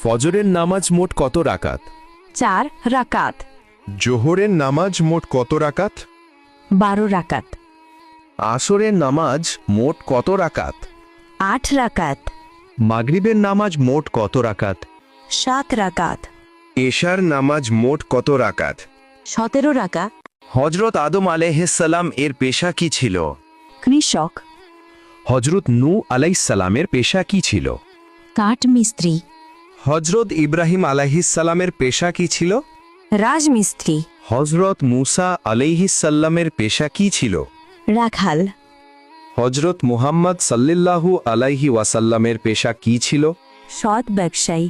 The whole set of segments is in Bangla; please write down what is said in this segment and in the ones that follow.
ফজরের নামাজ মোট কত রাকাত? 4 রাকাত। জোহরের নামাজ মোট কত রাকাত? 12 রাকাত। আসরের নামাজ মোট কত রাকাত? 8 রাকাত। মাগরিবের নামাজ মোট কত রাকাত? 7 রাকাত। এশার নামাজ মোট কত রাকাত? 17 রাকাত। হজরত আদম আলাইহিসসালাম এর পেশা কি ছিল? কৃষক। হজরত নূহ আলাইহিসসালামের পেশা কি ছিল? কাঠ মিস্ত্রি। হজরত ইব্রাহিম আলাইহিসসালামের পেশা কি ছিল? রাজমিস্ত্রি। হজরত মুসা আলাইহিসসালামের পেশা কি ছিল? রাখাল। হজরত মুহাম্মদ সাল্লাল্লাহু আলাইহি ওয়াসাল্লামের পেশা কি ছিল? সৎ ব্যবসায়ী।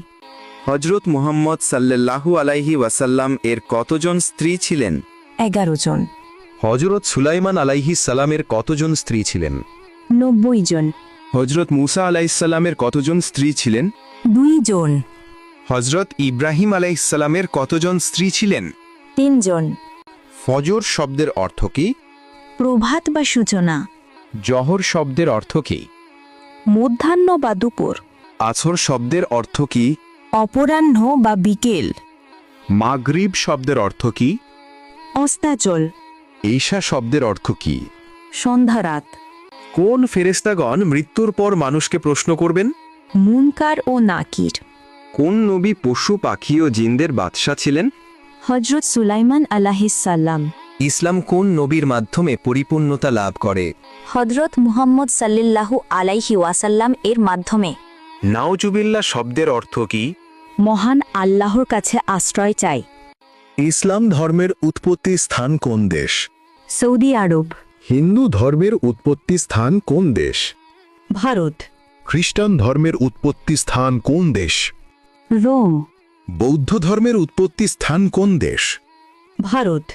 হজরত মুহাম্মদ সাল্লাল্লাহু আলাইহি ওয়াসাল্লাম এর কতজন স্ত্রী ছিলেন? 11 জন। হজরত সুলাইমান আলাইহিসসালামের কতজন স্ত্রী ছিলেন? 90 জন। হজরত মুসা আলাইহিসসালামের কতজন স্ত্রী ছিলেন? 2 জন। হজরত ইব্রাহিম আলাইহিসসালামের কতজন স্ত্রী ছিলেন? 3 জন। ফজর শব্দের অর্থ কি? প্রভাত বা সূচনা। জহর শব্দের অর্থ কি? মধ্যাহ্ন বা দুপুর। আসর শব্দের অর্থ কি? অপরাহ্ন বা বিকেল। মাগরিব শব্দের অর্থ কি? অস্তাচল। ঈশা শব্দের অর্থ কি? সন্ধ্যারাত। কোন ফেরেশতাগণ মৃত্যুর পর মানুষকে প্রশ্ন করবেন? মুনকার ও নাকির। কোন নবী পশু পাখি ও জিনদের বাদশা ছিলেন? হজরত সুলাইমান আলাইহিসসালাম। ইসলাম কোন নবীর মাধ্যমে পরিপূর্ণতা লাভ করে? হজরত মুহাম্মদ সাল্লাল্লাহু আলাইহি ওয়াসাল্লাম এর মাধ্যমে। নাউজুবিল্লাহ শব্দের অর্থ কি? মহান আল্লাহর কাছে আশ্রয় চাই। ইসলাম ধর্মের উৎপত্তি স্থান কোন দেশ? সৌদি আরব। হিন্দু ধর্মের উৎপত্তি স্থান কোন দেশ? ভারত। খ্রিস্টান ধর্মের উৎপত্তি স্থান কোন দেশ? রোম। বৌদ্ধ ধর্মের উৎপত্তি স্থান কোন দেশ? ভারত।